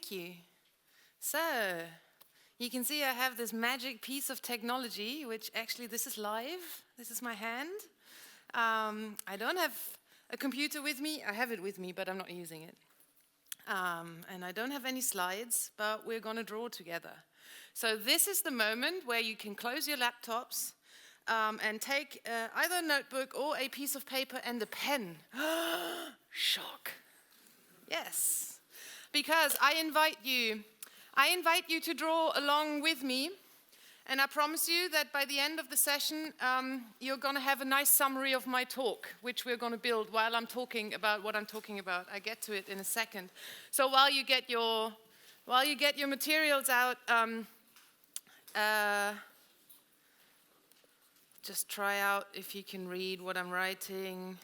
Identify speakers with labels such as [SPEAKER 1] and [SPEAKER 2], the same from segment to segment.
[SPEAKER 1] Thank you. So, you can see I have this magic piece of technology, which actually this is live. This is my hand. I don't have a computer with me. I have it with me, but I'm not using it. And I don't have any slides, but we're going to draw together. So this is the moment where you can close your laptops and take either a notebook or a piece of paper and a pen. Shock. Yes. Because I invite you to draw along with me, and I promise you that by the end of the session, you're going to have a nice summary of my talk, which we're going to build while I'm talking about what I'm talking about. I get to it in a second. So while you get your materials out, just try out if you can read what I'm writing.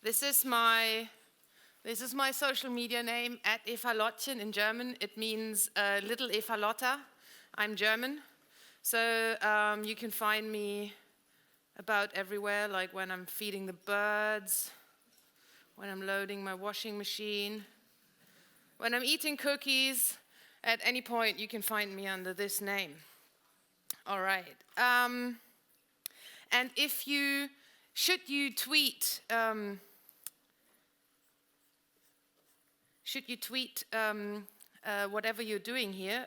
[SPEAKER 1] This is my social media name, @Eva-Lottchen in German. It means little Eva-Lotta. I'm German. So you can find me about everywhere, like when I'm feeding the birds, when I'm loading my washing machine, when I'm eating cookies. At any point, you can find me under this name. All right. And should you tweet whatever you're doing here,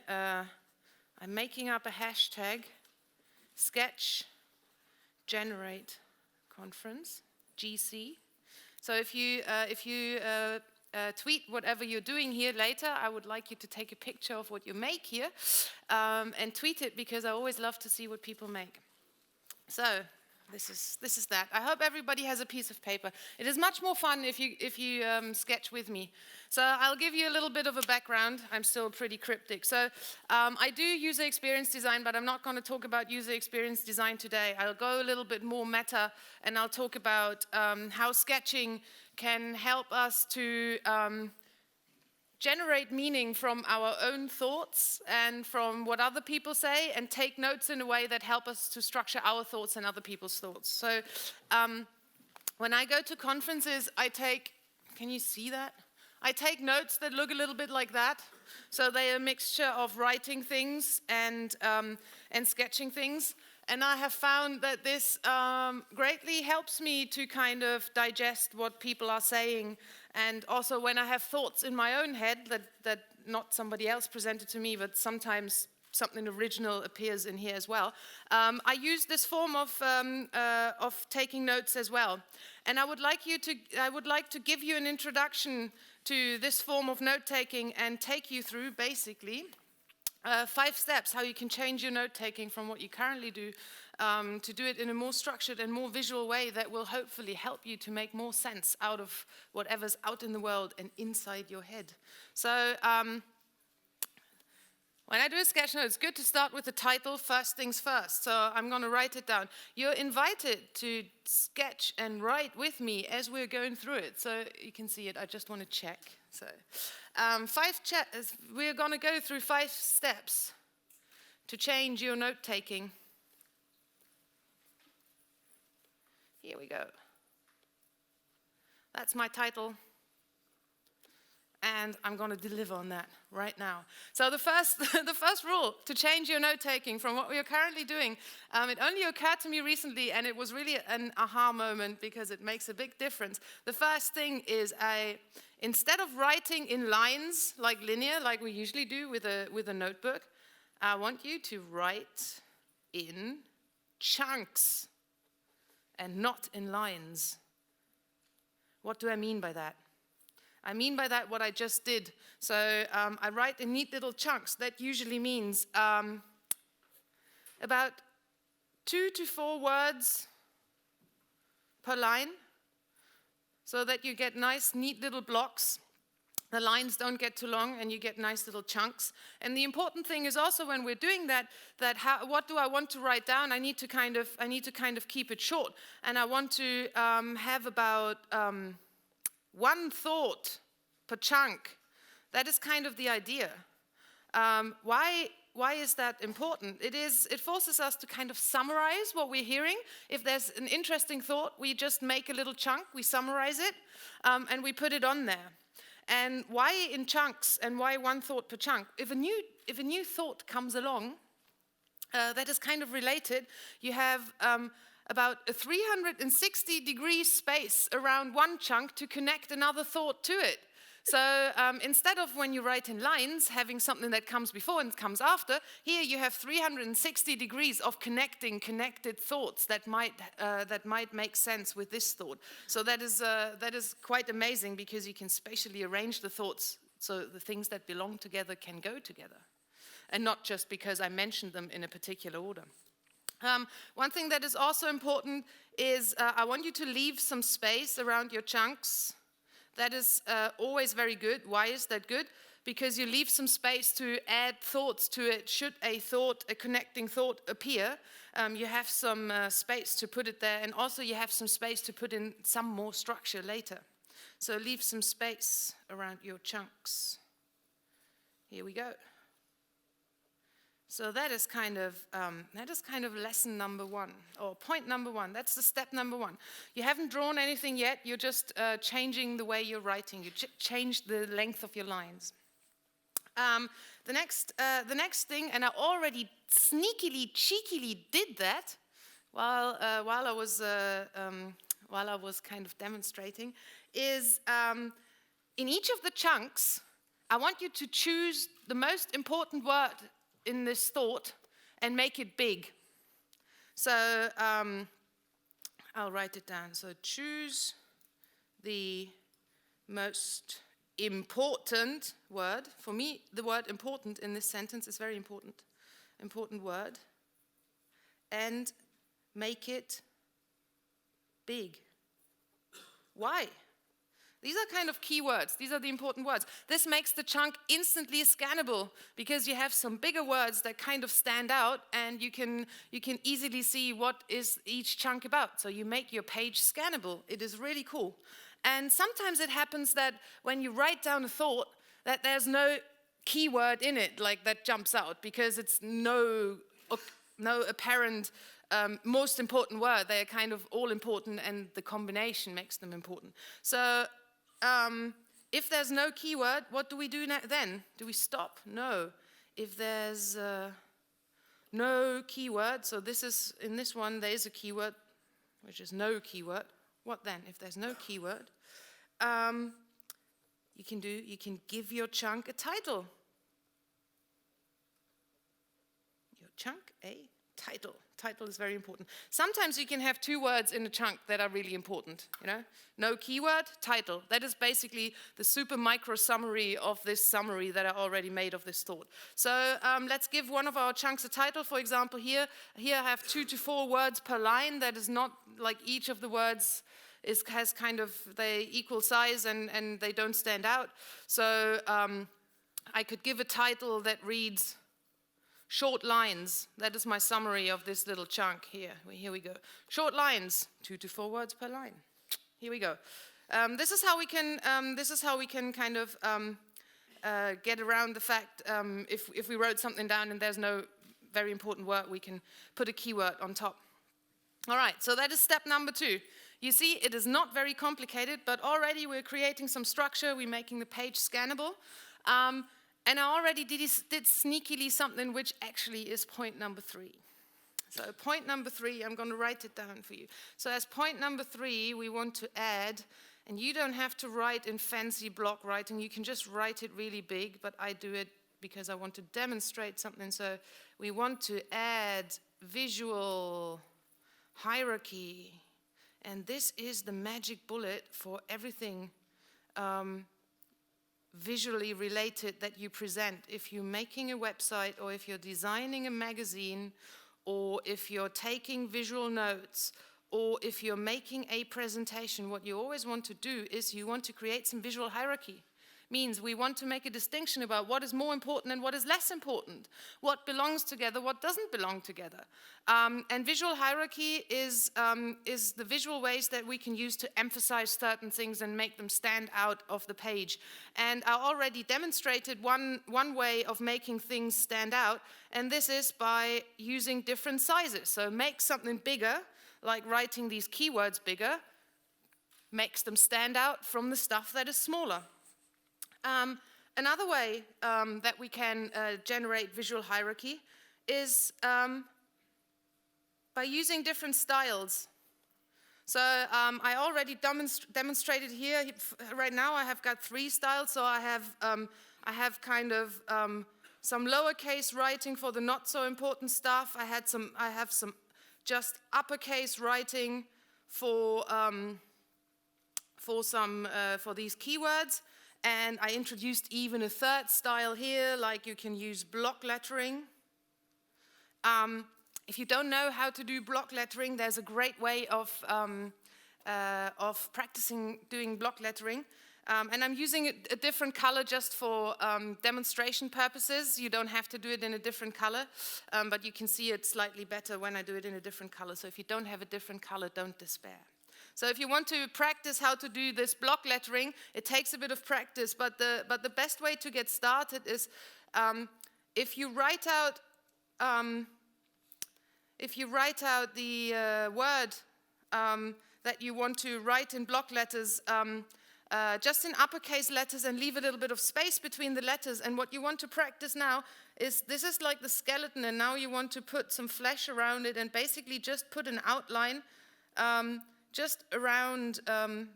[SPEAKER 1] I'm making up a hashtag, sketch generate conference, GC. So if you tweet whatever you're doing here later, I would like you to take a picture of what you make here and tweet it, because I always love to see what people make. So this is that. I hope everybody has a piece of paper. It is much more fun if you sketch with me. So I'll give you a little bit of a background. I'm still pretty cryptic. So I do user experience design, but I'm not going to talk about user experience design today. I'll go a little bit more meta, and I'll talk about how sketching can help us to generate meaning from our own thoughts and from what other people say, and take notes in a way that help us to structure our thoughts and other people's thoughts. So when I go to conferences, can you see that? I take notes that look a little bit like that. So they're a mixture of writing things and sketching things. And I have found that this greatly helps me to kind of digest what people are saying. And also when I have thoughts in my own head that not somebody else presented to me, but sometimes something original appears in here as well, I use this form of taking notes as well. And I would like to give you an introduction to this form of note-taking and take you through basically 5 steps how you can change your note-taking from what you currently do to do it in a more structured and more visual way that will hopefully help you to make more sense out of whatever's out in the world and inside your head. So when I do a sketch note, it's good to start with the title, first things first. So I'm going to write it down. You're invited to sketch and write with me as we're going through it. So you can see it. I just want to check. So we're going to go through 5 steps to change your note-taking. Here we go. That's my title. And I'm going to deliver on that right now. So the first rule to change your note-taking from what we are currently doing, it only occurred to me recently, and it was really an aha moment because it makes a big difference. The first thing is instead of writing in lines, like linear, like we usually do with a notebook, I want you to write in chunks and not in lines. What do I mean by that? I mean by that what I just did. So I write in neat little chunks. That usually means about 2 to 4 words per line, so that you get nice, neat little blocks. The lines don't get too long, and you get nice little chunks. And the important thing is also when we're doing that what do I want to write down? I need to kind of keep it short, and I want to have about 1 thought per chunk. That is kind of the idea. Why is that important? It forces us to kind of summarize what we're hearing. If there's an interesting thought, we just make a little chunk, we summarize it, and we put it on there. And why in chunks and why one thought per chunk? If a new thought comes along that is kind of related, you have about a 360-degree space around one chunk to connect another thought to it. So instead of when you write in lines, having something that comes before and comes after, here you have 360 degrees of connected thoughts that might make sense with this thought. So that is quite amazing, because you can spatially arrange the thoughts so the things that belong together can go together, and not just because I mentioned them in a particular order. One thing that is also important is I want you to leave some space around your chunks. That is always very good. Why is that good? Because you leave some space to add thoughts to it. Should a connecting thought appear, you have some space to put it there, and also you have some space to put in some more structure later. So leave some space around your chunks. Here we go. So that is kind of lesson number one, or point number one. That's the step number one. You haven't drawn anything yet. You're just changing the way you're writing. You change the length of your lines. The next thing, and I already sneakily, cheekily did that while I was kind of demonstrating, is in each of the chunks, I want you to choose the most important word in this thought and make it big. So I'll write it down. So choose the most important word. For me, the word important in this sentence is very important. Important word. And make it big. Why? These are kind of key words. These are the important words. This makes the chunk instantly scannable, because you have some bigger words that kind of stand out, and you can easily see what is each chunk about. So you make your page scannable. It is really cool. And sometimes it happens that when you write down a thought, that there's no keyword in it, like that jumps out, because it's no apparent most important word. They are kind of all important, and the combination makes them important. So if there's no keyword, what do we do then? Do we stop? No. If there's no keyword, so in this one there is a keyword, which is no keyword. What then? If there's no keyword, you can give your chunk a title. Your chunk a title. Title is very important. Sometimes you can have two words in a chunk that are really important, No keyword, title. That is basically the super micro summary of this summary that I already made of this thought. So let's give one of our chunks a title. For example, here I have 2 to 4 words per line. That is not like each of the words has kind of, they equal size and they don't stand out. So I could give a title that reads short lines. That is my summary of this little chunk here. Here we go. Short lines, 2 to 4 words per line. Here we go. This is how we can kind of get around the fact if we wrote something down and there's no very important word, we can put a keyword on top. All right, so that is step number 2. You see, it is not very complicated, but already we're creating some structure. We're making the page scannable. And I already did sneakily something which actually is point number 3. So point number 3, I'm going to write it down for you. So as point number 3, we want to add, and you don't have to write in fancy block writing. You can just write it really big, but I do it because I want to demonstrate something. So we want to add visual hierarchy. And this is the magic bullet for everything visually related that you present. If you're making a website, or if you're designing a magazine, or if you're taking visual notes, or if you're making a presentation, what you always want to do is you want to create some visual hierarchy. Means we want to make a distinction about what is more important and what is less important, what belongs together, what doesn't belong together. And visual hierarchy is the visual ways that we can use to emphasize certain things and make them stand out of the page. And I already demonstrated one way of making things stand out, and this is by using different sizes. So make something bigger, like writing these keywords bigger, makes them stand out from the stuff that is smaller. Another way that we can generate visual hierarchy is by using different styles. So I already demonstrated here. Right now I have got 3 styles. So I have kind of some lowercase writing for the not so important stuff. I have some just uppercase writing for these keywords. And I introduced even a 3rd style here, like you can use block lettering. If you don't know how to do block lettering, there's a great way of practicing doing block lettering. And I'm using a different color just for demonstration purposes. You don't have to do it in a different color, but you can see it slightly better when I do it in a different color. So if you don't have a different color, don't despair. So if you want to practice how to do this block lettering, it takes a bit of practice, but the best way to get started is if you write out the word that you want to write in block letters, just in uppercase letters, and leave a little bit of space between the letters. And what you want to practice now is, this is like the skeleton, and now you want to put some flesh around it and basically just put an outline just around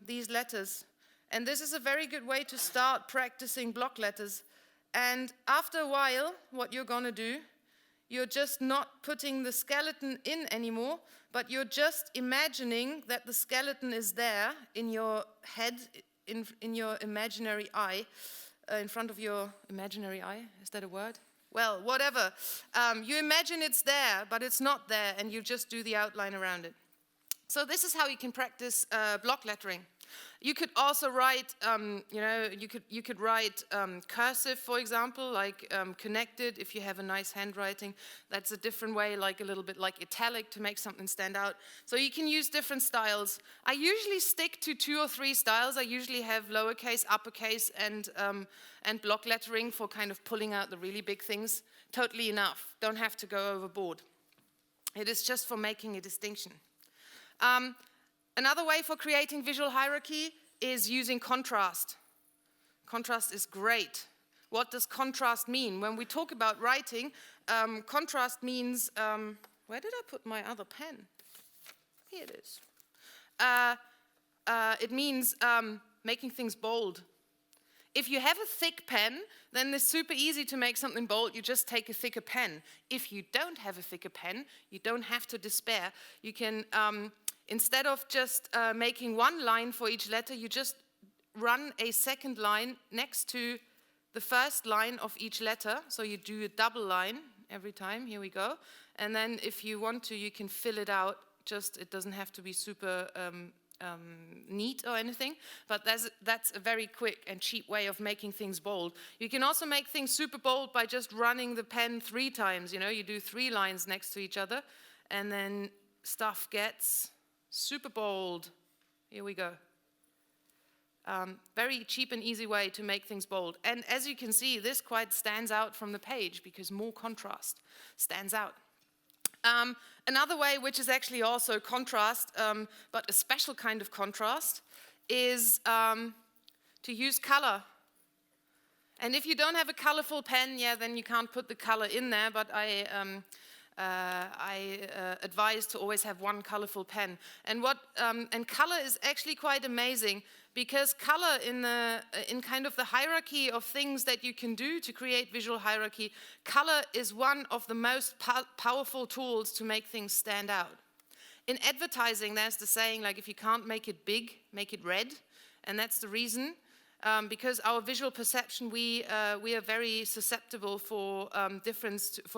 [SPEAKER 1] these letters. And this is a very good way to start practicing block letters. And after a while, what you're going to do, you're just not putting the skeleton in anymore, but you're just imagining that the skeleton is there in your head, in your imaginary eye, in front of your imaginary eye. Is that a word? Well, whatever. You imagine it's there, but it's not there, and you just do the outline around it. So this is how you can practice block lettering. You could also write, you could write cursive, for example, like connected if you have a nice handwriting. That's a different way, like a little bit like italic to make something stand out. So you can use different styles. I usually stick to 2 or 3 styles. I usually have lowercase, uppercase, and block lettering for kind of pulling out the really big things. Totally enough. Don't have to go overboard. It is just for making a distinction. Another way for creating visual hierarchy is using contrast. Contrast is great. What does contrast mean? When we talk about writing, contrast means, where did I put my other pen? Here it is. It means making things bold. If you have a thick pen, then it's super easy to make something bold. You just take a thicker pen. If you don't have a thicker pen, you don't have to despair. You can, instead of just making 1 line for each letter, you just run a second line next to the first line of each letter. So you do a double line every time. Here we go. And then if you want to, you can fill it out. Just, it doesn't have to be super neat or anything, but that's a very quick and cheap way of making things bold. You can also make things super bold by just running the pen 3 times. You know, you do 3 lines next to each other, and then stuff gets super bold. Here we go. Very cheap and easy way to make things bold. And as you can see, this quite stands out from the page because more contrast stands out. Another way, which is actually also contrast, but a special kind of contrast, is to use color. And if you don't have a colorful pen, yeah, then you can't put the color in there, but I advise to always have 1 colorful pen. And color is actually quite amazing, because color in kind of the hierarchy of things that you can do to create visual hierarchy, color is one of the most powerful tools to make things stand out. In advertising, there's the saying, like, if you can't make it big, make it red. And that's the reason. Because our visual perception, we are very susceptible for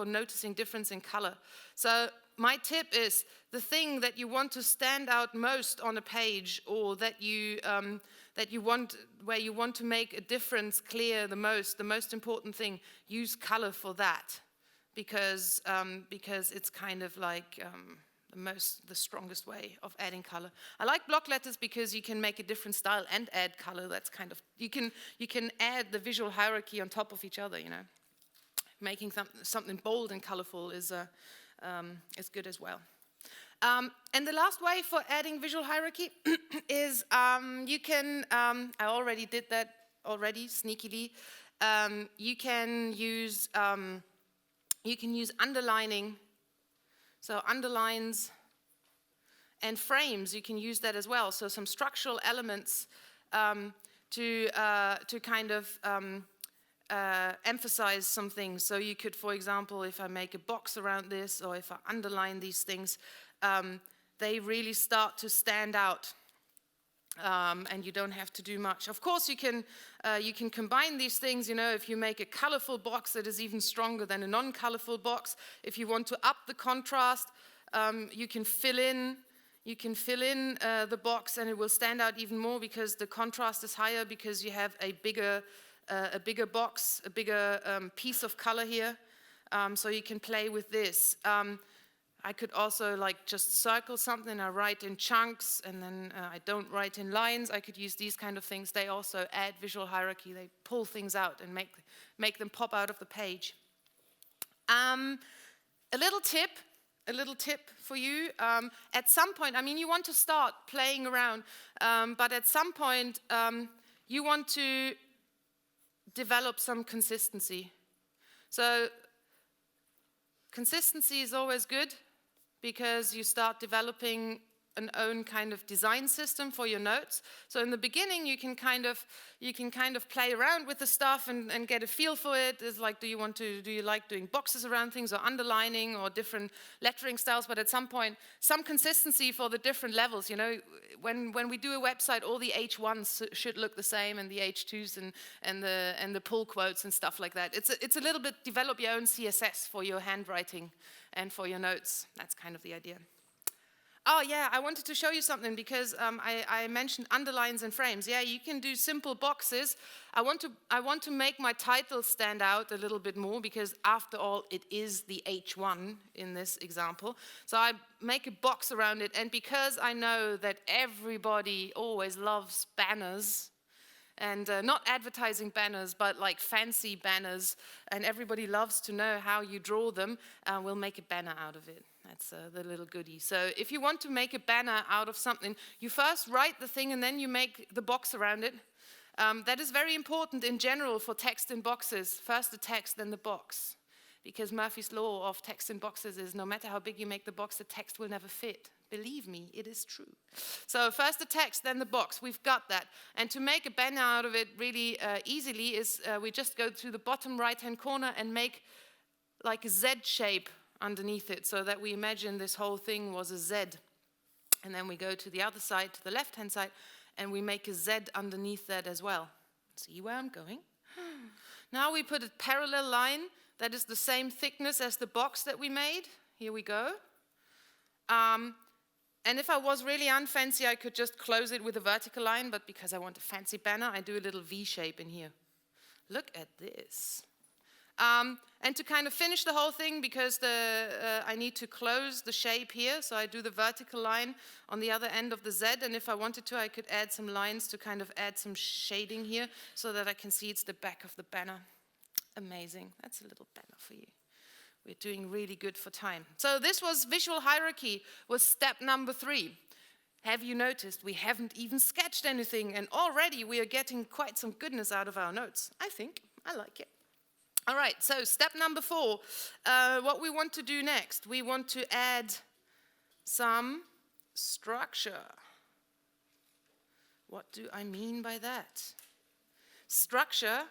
[SPEAKER 1] noticing difference in color. So my tip is, the thing that you want to stand out most on a page, or where you want to make a difference clear the most important thing, use color for that, because it's kind of like the strongest way of adding color. I like block letters because you can make a different style and add color. That's kind of, you can add the visual hierarchy on top of each other, you know. Making something bold and colorful is good as well. And the last way for adding visual hierarchy is you can, I already did that already sneakily. You can use underlining, so underlines and frames. You can use that as well. So some structural elements to kind of emphasize some things. So you could, for example, if I make a box around this, or if I underline these things, they really start to stand out. And you don't have to do much. Of course, you can combine these things. You know, if you make a colorful box that is even stronger than a non-colorful box, if you want to up the contrast, you can fill in the box, and it will stand out even more because the contrast is higher, because you have a bigger box, a bigger piece of color here. So you can play with this. I could also like just circle something, I write in chunks, and then I don't write in lines. I could use these kind of things. They also add visual hierarchy. They pull things out and make them pop out of the page. A little tip for you. At some point, I mean, you want to start playing around, but at some point, you want to develop some consistency. So consistency is always good, because you start developing an own kind of design system for your notes. So in the beginning, you can kind of play around with the stuff and get a feel for it. It's like, do you like doing boxes around things, or underlining, or different lettering styles? But at some point, some consistency for the different levels. You know, when we do a website, all the H1s should look the same, and the H2s and the pull quotes and stuff like that. It's a little bit develop your own CSS for your handwriting and for your notes. That's kind of the idea. Oh yeah, I wanted to show you something, because I mentioned underlines and frames. Yeah, you can do simple boxes. I want to make my title stand out a little bit more, because after all, it is the H1 in this example. So I make a box around it, and because I know that everybody always loves banners, and not advertising banners, but like fancy banners, and everybody loves to know how you draw them, we'll make a banner out of it. That's the little goodie. So if you want to make a banner out of something, you first write the thing, and then you make the box around it. That is very important in general for text in boxes. First the text, then the box. Because Murphy's law of text in boxes is, no matter how big you make the box, the text will never fit. Believe me, it is true. So first the text, then the box. We've got that. And to make a banner out of it really easily is we just go to the bottom right-hand corner and make like a Z shape underneath it, so that we imagine this whole thing was a Z. And then we go to the other side, to the left-hand side, and we make a Z underneath that as well. See where I'm going? Now we put a parallel line that is the same thickness as the box that we made. Here we go. And if I was really unfancy, I could just close it with a vertical line, but because I want a fancy banner, I do a little V shape in here. Look at this. And to kind of finish the whole thing, because I need to close the shape here, so I do the vertical line on the other end of the Z, and if I wanted to, I could add some lines to kind of add some shading here, so that I can see it's the back of the banner. Amazing. That's a little banner for you. We're doing really good for time. So this was visual hierarchy, was step number 3. Have you noticed we haven't even sketched anything, and already we are getting quite some goodness out of our notes? I think. I like it. All right, so step number 4. What we want to do next, we want to add some structure. What do I mean by that? Structure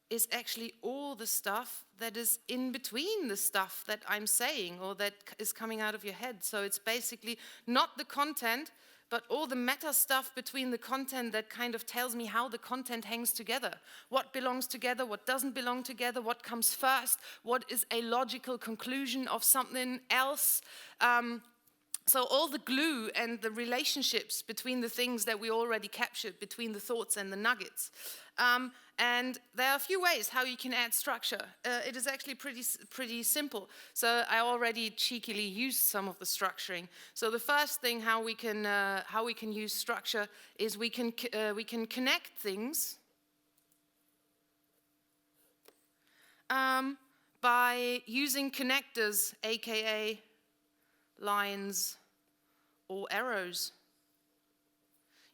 [SPEAKER 1] is actually all the stuff that is in between the stuff that I'm saying or that is coming out of your head. So it's basically not the content, but all the meta stuff between the content that kind of tells me how the content hangs together. What belongs together, what doesn't belong together, what comes first, what is a logical conclusion of something else. So all the glue and the relationships between the things that we already captured, between the thoughts and the nuggets. And there are a few ways how you can add structure. It is actually pretty simple. So I already cheekily used some of the structuring. So the first thing how we can use structure is we can connect things by using connectors, aka lines or arrows.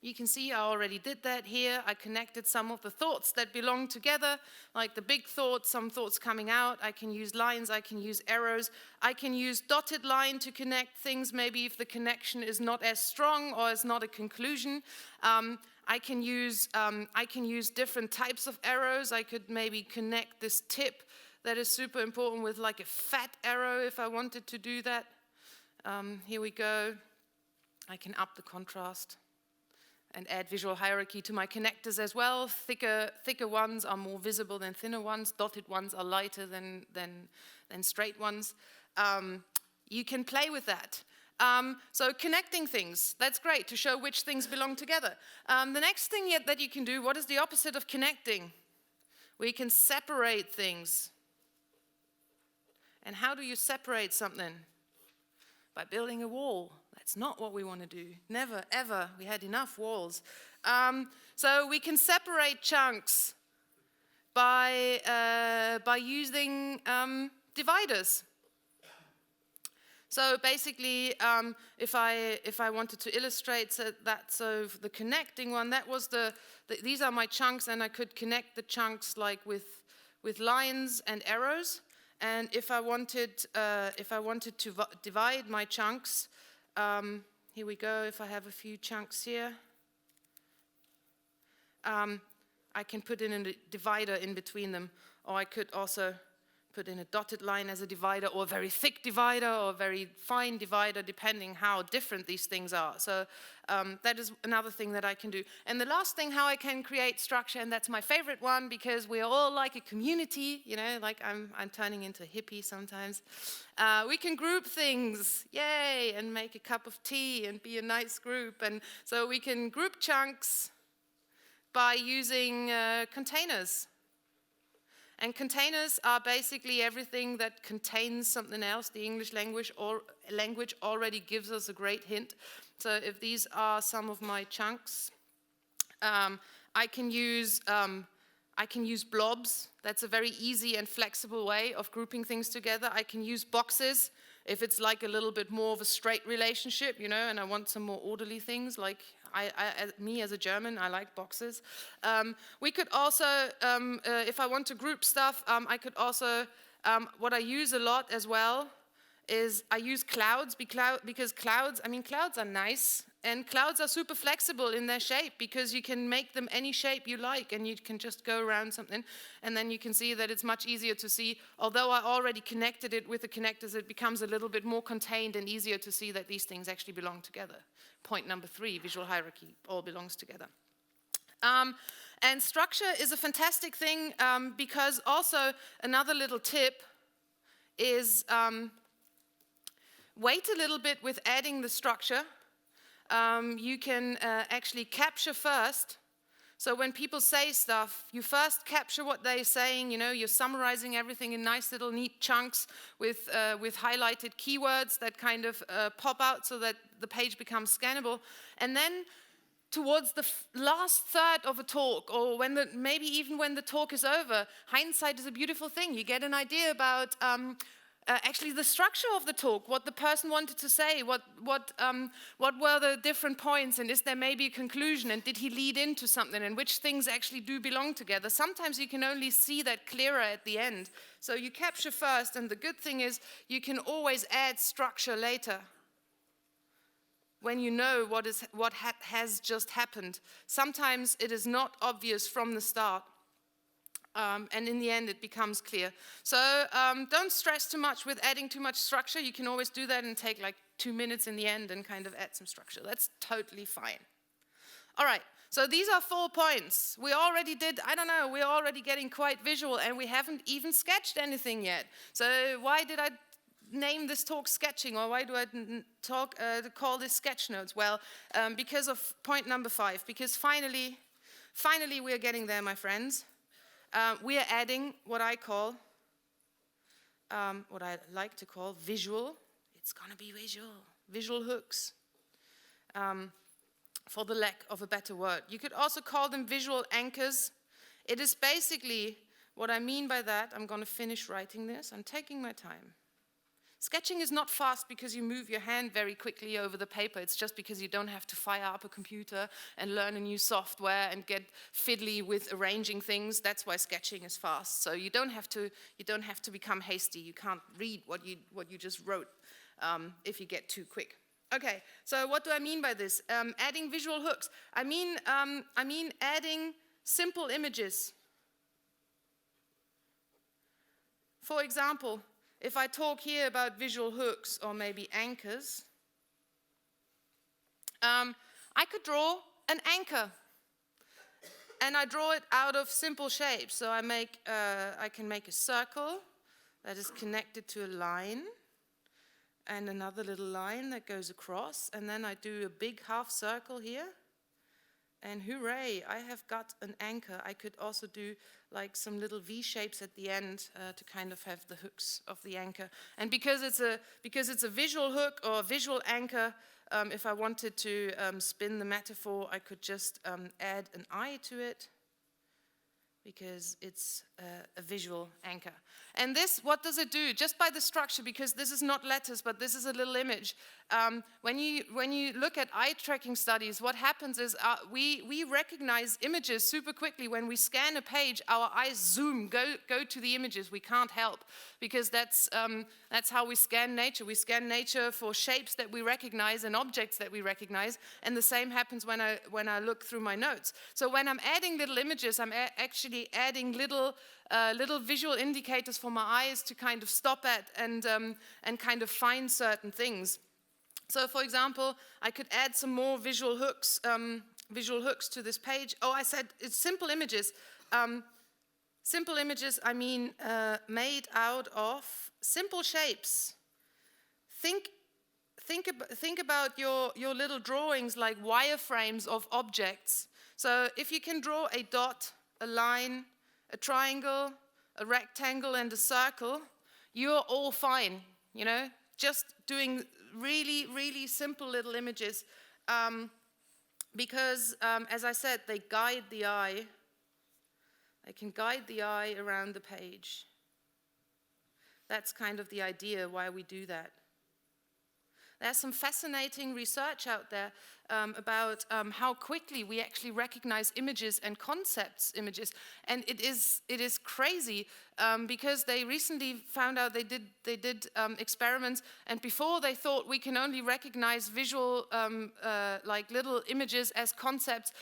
[SPEAKER 1] You can see I already did that here. I connected some of the thoughts that belong together, like the big thoughts, some thoughts coming out. I can use lines, I can use arrows. I can use dotted line to connect things, maybe if the connection is not as strong or is not a conclusion. I can use different types of arrows. I could maybe connect this tip that is super important with like a fat arrow if I wanted to do that. Here we go. I can up the contrast and add visual hierarchy to my connectors as well. Thicker ones are more visible than thinner ones. Dotted ones are lighter than straight ones. You can play with that. So connecting things, that's great to show which things belong together. The next thing that you can do, what is the opposite of connecting? We can separate things. And how do you separate something? By building a wall. That's not what we want to do. Never, ever. We had enough walls. So we can separate chunks by using dividers. So basically, if I wanted to illustrate that, so the connecting one, that was these are my chunks, and I could connect the chunks like with lines and arrows. And if I wanted to divide my chunks, here we go. If I have a few chunks here, I can put in a divider in between them, or I could also put in a dotted line as a divider, or a very thick divider, or a very fine divider, depending how different these things are. So that is another thing that I can do. And the last thing, how I can create structure, and that's my favorite one, because we are all like a community, you know, like I'm turning into a hippie sometimes. We can group things, yay, and make a cup of tea and be a nice group. And so we can group chunks by using containers. And containers are basically everything that contains something else. The English language already gives us a great hint. So if these are some of my chunks, I can use blobs. That's a very easy and flexible way of grouping things together. I can use boxes if it's like a little bit more of a straight relationship, you know, and I want some more orderly things, like me as a German, I like boxes. We could also, if I want to group stuff, I could also, what I use a lot as well is I use clouds, because clouds are nice, and clouds are super flexible in their shape, because you can make them any shape you like, and you can just go around something, and then you can see that it's much easier to see. Although I already connected it with the connectors, it becomes a little bit more contained and easier to see that these things actually belong together. Point number 3, visual hierarchy, all belongs together. And structure is a fantastic thing, because also another little tip is wait a little bit with adding the structure. You can actually capture first. So when people say stuff, you first capture what they're saying. You know, you're summarizing everything in nice little neat chunks with highlighted keywords that kind of pop out so that the page becomes scannable. And then towards the last third of a talk, or maybe even when the talk is over, hindsight is a beautiful thing. You get an idea about actually the structure of the talk, what the person wanted to say, what were the different points, and is there maybe a conclusion, and did he lead into something, and which things actually do belong together. Sometimes you can only see that clearer at the end. So you capture first, and the good thing is you can always add structure later when you know what has just happened. Sometimes it is not obvious from the start. And in the end, it becomes clear. So don't stress too much with adding too much structure. You can always do that and take like 2 minutes in the end and kind of add some structure. That's totally fine. All right, so these are 4 points. We already did, I don't know, we're already getting quite visual, and we haven't even sketched anything yet. So why did I name this talk sketching, or why do I call this sketch notes? Well, because of point number 5, because finally we are getting there, my friends. We are adding what I like to call visual. It's gonna be visual hooks, for the lack of a better word. You could also call them visual anchors. It is basically, what I mean by that, I'm gonna finish writing this. I'm taking my time. Sketching is not fast because you move your hand very quickly over the paper. It's just because you don't have to fire up a computer and learn a new software and get fiddly with arranging things. That's why sketching is fast. So you don't have to become hasty. You can't read what you just wrote if you get too quick. Okay, so what do I mean by this? Adding visual hooks. I mean adding simple images. For example, if I talk here about visual hooks or maybe anchors, I could draw an anchor, and I draw it out of simple shapes. So I can make a circle that is connected to a line, and another little line that goes across, and then I do a big half circle here, and hooray, I have got an anchor. I could also do like some little V shapes at the end to kind of have the hooks of the anchor. And because it's a visual hook or a visual anchor, if I wanted to spin the metaphor, I could just add an eye to it, because it's a visual anchor. And this, what does it do? Just by the structure, because this is not letters, but this is a little image. When you look at eye tracking studies, what happens is we recognize images super quickly. When we scan a page, our eyes zoom, go to the images. We can't help, because that's how we scan nature. We scan nature for shapes that we recognize and objects that we recognize, and the same happens when I look through my notes. So when I'm adding little images, I'm actually adding little visual indicators for my eyes to kind of stop at and kind of find certain things. So, for example, I could add some more visual hooks to this page. Oh, I said it's simple images. Simple images, I mean, made out of simple shapes. Think about your little drawings like wireframes of objects. So if you can draw a dot, a line, a triangle, a rectangle, and a circle, you're all fine, you know? Just doing really, really simple little images, because, as I said, they guide the eye. They can guide the eye around the page. That's kind of the idea why we do that. There's some fascinating research out there about how quickly we actually recognize images and concepts images, and it is crazy because they recently found out they did experiments, and before they thought we can only recognize visual like little images as concepts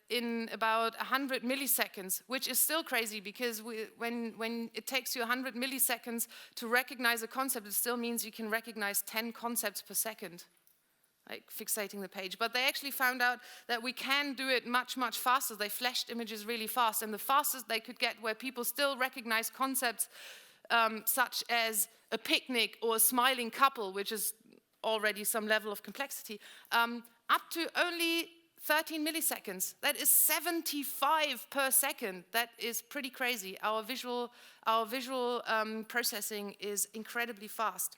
[SPEAKER 1] in about 100 milliseconds, which is still crazy, because when it takes you 100 milliseconds to recognize a concept, it still means you can recognize 10 concepts per second, like fixating the page. But they actually found out that we can do it much, much faster. They flashed images really fast, and the fastest they could get where people still recognize concepts such as a picnic or a smiling couple, which is already some level of complexity, up to only 13 milliseconds. That is 75 per second. That is pretty crazy. Our visual processing is incredibly fast.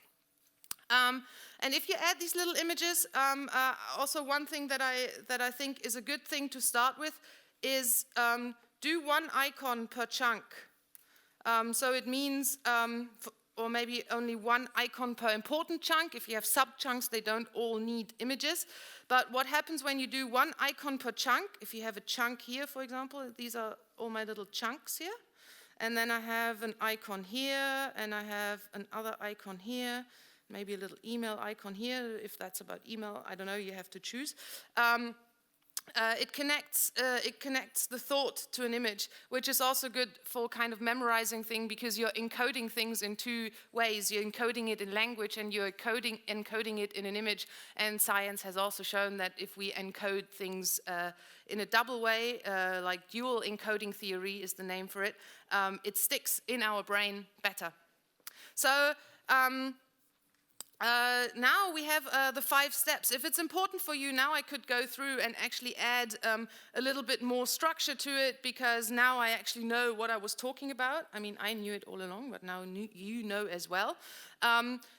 [SPEAKER 1] And if you add these little images, also one thing that I think is a good thing to start with is do one icon per chunk. So it means, or maybe only one icon per important chunk. If you have sub-chunks, they don't all need images. But what happens when you do one icon per chunk? If you have a chunk here, for example, these are all my little chunks here. And then I have an icon here, and I have another icon here, maybe a little email icon here. If that's about email, I don't know, you have to choose. It connects the thought to an image, which is also good for kind of memorizing thing, because you're encoding things in two ways. You're encoding it in language, and you're encoding it in an image. And science has also shown that if we encode things in a double way, like dual encoding theory is the name for it, it sticks in our brain better. So now we have the 5 steps. If it's important for you, now I could go through and actually add a little bit more structure to it, because now I actually know what I was talking about. I mean, I knew it all along, but now you know as well.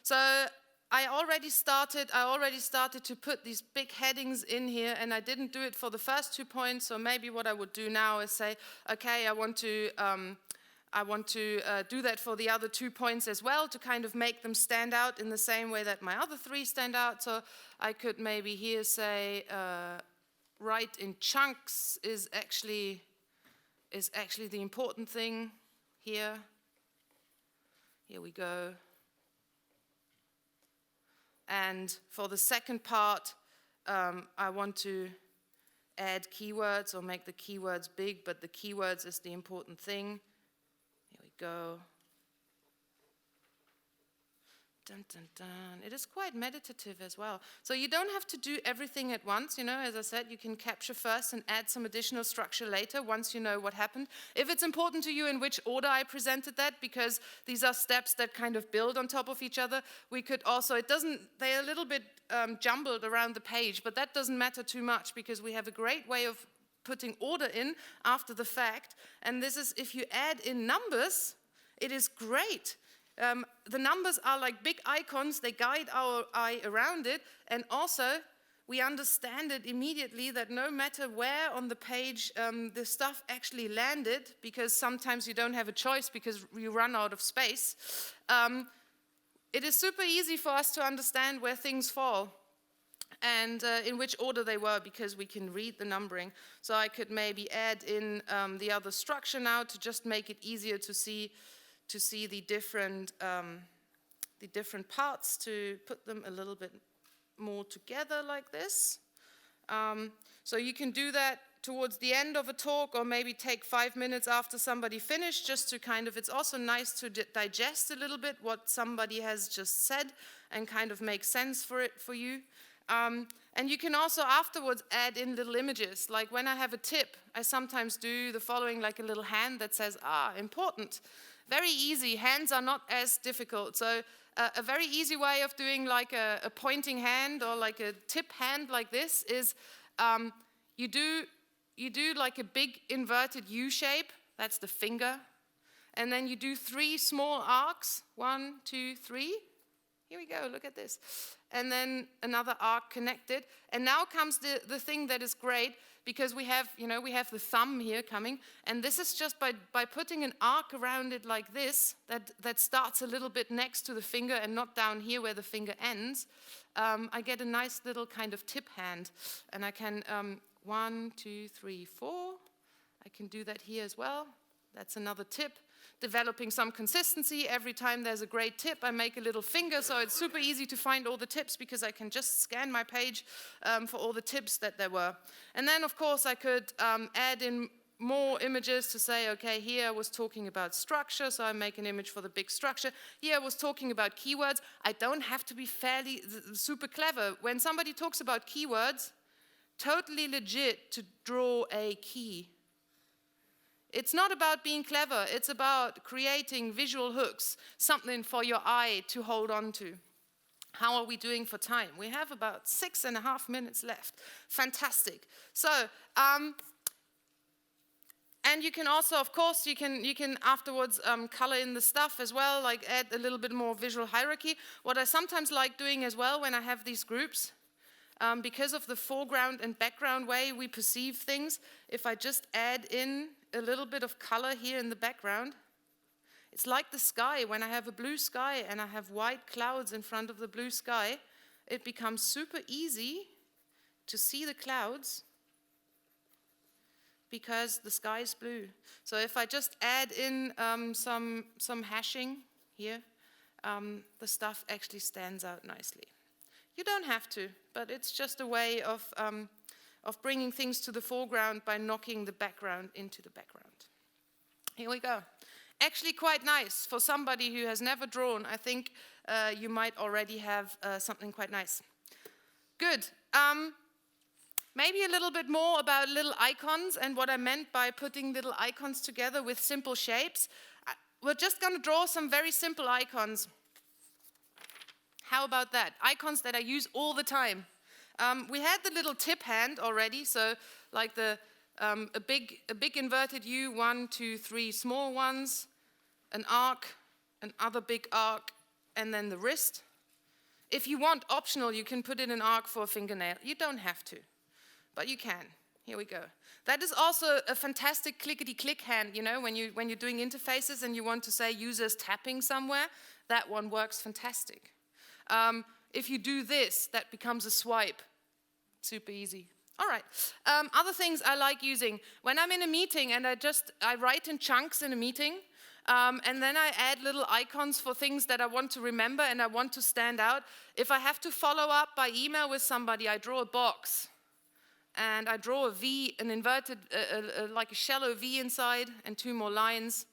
[SPEAKER 1] So I already started to put these big headings in here, and I didn't do it for the first 2 points. So maybe what I would do now is say, okay, I want to I want to do that for the other 2 points as well, to kind of make them stand out in the same way that my other 3 stand out. So I could maybe here say write in chunks is actually the important thing here. Here we go. And for the second part, I want to add keywords or make the keywords big, but the keywords is the important thing. Here we go. Dun, dun, dun. It is quite meditative as well. So you don't have to do everything at once, as I said, you can capture first and add some additional structure later once you know what happened. If it's important to you in which order I presented that, because these are steps that kind of build on top of each other, we could also, they're a little bit jumbled around the page, but that doesn't matter too much because we have a great way of putting order in after the fact. And this is, if you add in numbers, it is great. The numbers are like big icons, they guide our eye around it, and also we understand it immediately that no matter where on the page the stuff actually landed, because sometimes you don't have a choice because you run out of space, it is super easy for us to understand where things fall and in which order they were, because we can read the numbering. So I could maybe add in the other structure now to just make it easier to see the different parts, to put them a little bit more together like this. So you can do that towards the end of a talk, or maybe take 5 minutes after somebody finished, just to kind of, it's also nice to digest a little bit what somebody has just said and kind of make sense for you. And you can also afterwards add in little images. Like when I have a tip, I sometimes do the following, like a little hand that says, important. Very easy, hands are not as difficult. So a very easy way of doing like a pointing hand or like a tip hand like this is you do like a big inverted U shape, that's the finger, and then you do 3 small arcs, 1, 2, 3. Here we go, look at this. And then another arc connected. And now comes the thing that is great, because we have the thumb here coming, and this is just by putting an arc around it like this, that starts a little bit next to the finger and not down here where the finger ends, I get a nice little kind of tip hand. And I can, 1, 2, 3, 4, I can do that here as well. That's another tip. Developing some consistency. Every time there's a great tip, I make a little finger, so it's super easy to find all the tips because I can just scan my page for all the tips that there were. And then, of course, I could add in more images to say, okay, here I was talking about structure, so I make an image for the big structure. Here I was talking about keywords. I don't have to be fairly super clever. When somebody talks about keywords, totally legit to draw a key. It's not about being clever, it's about creating visual hooks, something for your eye to hold on to. How are we doing for time? We have about 6.5 minutes left. Fantastic. So, and you can also, of course, you can afterwards color in the stuff as well, like add a little bit more visual hierarchy. What I sometimes like doing as well when I have these groups, because of the foreground and background way we perceive things, if I just add in a little bit of color here in the background, it's like the sky. When I have a blue sky and I have white clouds in front of the blue sky, it becomes super easy to see the clouds because the sky is blue. So if I just add in some hashing here, the stuff actually stands out nicely. You don't have to, but it's just a way of bringing things to the foreground by knocking the background into the background. Here we go. Actually quite nice. For somebody who has never drawn, I think you might already have something quite nice. Good. Maybe a little bit more about little icons and what I meant by putting little icons together with simple shapes. We're just going to draw some very simple icons. How about that? Icons that I use all the time. We had the little tip hand already, so like a big inverted U, 1, 2, 3 small ones, an arc, another big arc, and then the wrist. If you want optional, you can put in an arc for a fingernail. You don't have to, but you can. Here we go. That is also a fantastic clickety-click hand, you know, when you're doing interfaces and you want to say users tapping somewhere, that one works fantastic. If you do this, that becomes a swipe. Super easy. All right. Other things I like using. When I'm in a meeting and I write in chunks in a meeting, and then I add little icons for things that I want to remember and I want to stand out. If I have to follow up by email with somebody, I draw a box. And I draw a V, an inverted, like a shallow V inside, and 2 more lines.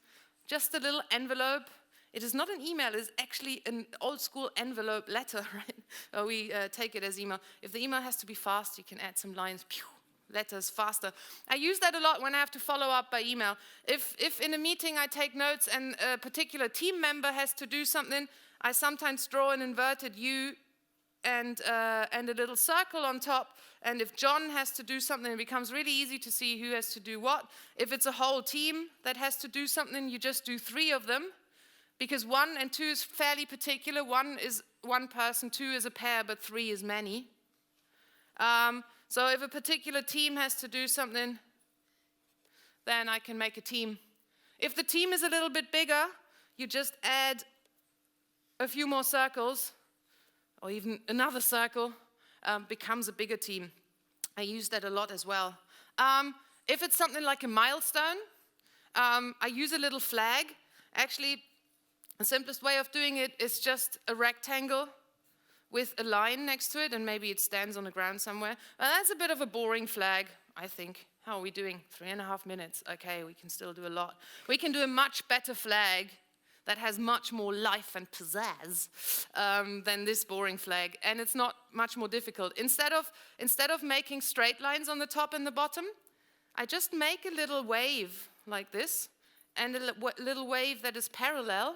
[SPEAKER 1] Just a little envelope. It is not an email, it's actually an old school envelope letter, right? Or we take it as email. If the email has to be fast, you can add some lines, pew, letters faster. I use that a lot when I have to follow up by email. If in a meeting I take notes and a particular team member has to do something, I sometimes draw an inverted U and a little circle on top. And if John has to do something, it becomes really easy to see who has to do what. If it's a whole team that has to do something, you just do 3 of them. Because 1 and 2 is fairly particular. 1 is one person, 2 is a pair, but 3 is many. So if a particular team has to do something, then I can make a team. If the team is a little bit bigger, you just add a few more circles, or even another circle, becomes a bigger team. I use that a lot as well. If it's something like a milestone, I use a little flag. Actually, the simplest way of doing it is just a rectangle with a line next to it, and maybe it stands on the ground somewhere. That's a bit of a boring flag, I think. How are we doing? 3.5 minutes. Okay, we can still do a lot. We can do a much better flag that has much more life and pizzazz than this boring flag, and it's not much more difficult. Instead of making straight lines on the top and the bottom, I just make a little wave like this, and a little wave that is parallel,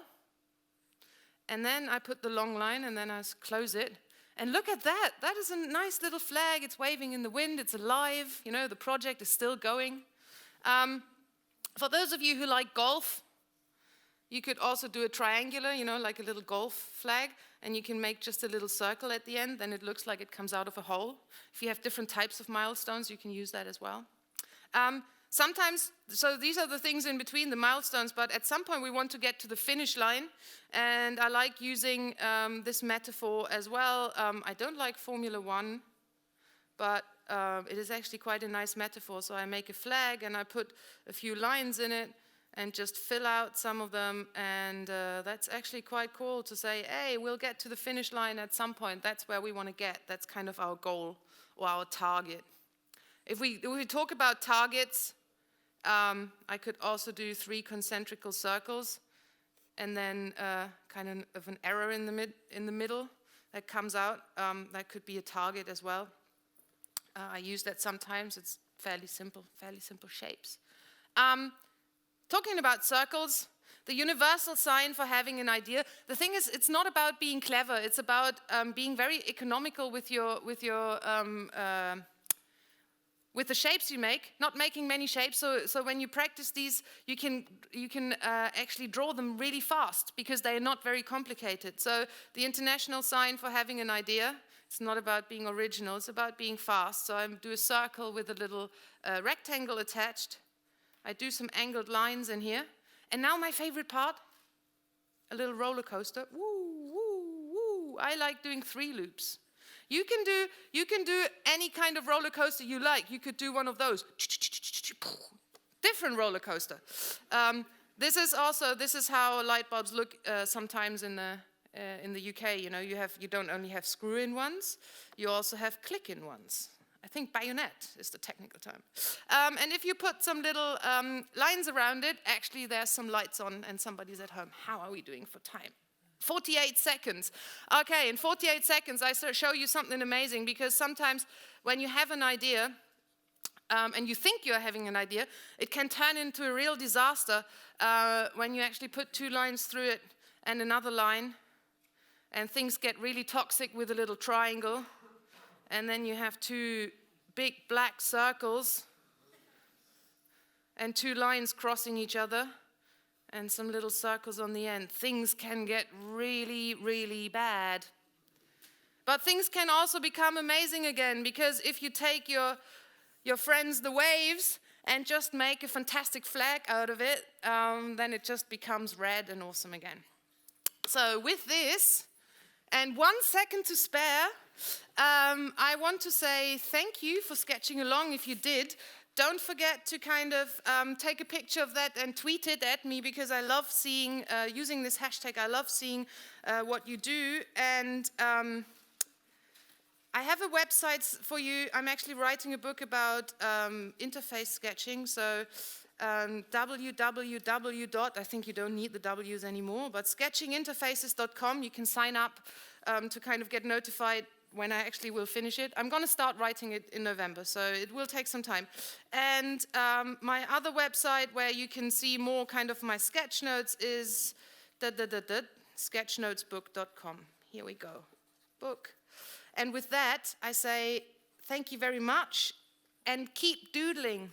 [SPEAKER 1] and then I put the long line, and then I close it. And look at that. That is a nice little flag. It's waving in the wind. It's alive. You know, the project is still going. For those of you who like golf, you could also do a triangular, you know, like a little golf flag, and you can make just a little circle at the end, then it looks like it comes out of a hole. If you have different types of milestones, you can use that as well. Sometimes, so these are the things in between the milestones, but at some point we want to get to the finish line, and I like using this metaphor as well. I don't like Formula 1, but it is actually quite a nice metaphor. So I make a flag and I put a few lines in it and just fill out some of them, and that's actually quite cool to say, hey, we'll get to the finish line at some point. That's where we want to get. That's kind of our goal or our target. If we talk about targets, I could also do 3 concentrical circles, and then kind of an arrow in the middle that comes out. That could be a target as well. I use that sometimes. It's fairly simple shapes. Talking about circles, the universal sign for having an idea. The thing is, it's not about being clever. It's about being very economical with the shapes you make, not making many shapes. So when you practice these, you can actually draw them really fast because they are not very complicated. So the international sign for having an idea, it's not about being original, it's about being fast. So I do a circle with a little rectangle attached. I do some angled lines in here. And now my favorite part, a little roller coaster. Woo, woo, woo. I like doing 3 loops. You can do any kind of roller coaster you like. You could do one of those. Different roller coaster. This is how light bulbs look sometimes in the UK. You know, you don't only have screw-in ones, you also have click-in ones. I think bayonet is the technical term. And if you put some little lines around it, actually there's some lights on and somebody's at home. How are we doing for time? 48 seconds. Okay, in 48 seconds I show you something amazing, because sometimes when you have an idea and you think you're having an idea, it can turn into a real disaster when you actually put 2 lines through it and another line, and things get really toxic with a little triangle, and then you have 2 big black circles and 2 lines crossing each other, and some little circles on the end. Things can get really, really bad. But things can also become amazing again, because if you take your your friends the waves and just make a fantastic flag out of it, then it just becomes red and awesome again. So with this, and 1 second to spare, I want to say thank you for sketching along if you did. Don't forget to kind of take a picture of that and tweet it at me, because I love seeing, using this hashtag, I love seeing what you do. And I have a website for you. I'm actually writing a book about interface sketching. So www. I think you don't need the W's anymore, but sketchinginterfaces.com. You can sign up to kind of get notified when I actually will finish it. I'm going to start writing it in November, so it will take some time. And my other website where you can see more kind of my sketch notes is sketchnotesbook.com. Here we go. Book. And with that, I say thank you very much and keep doodling.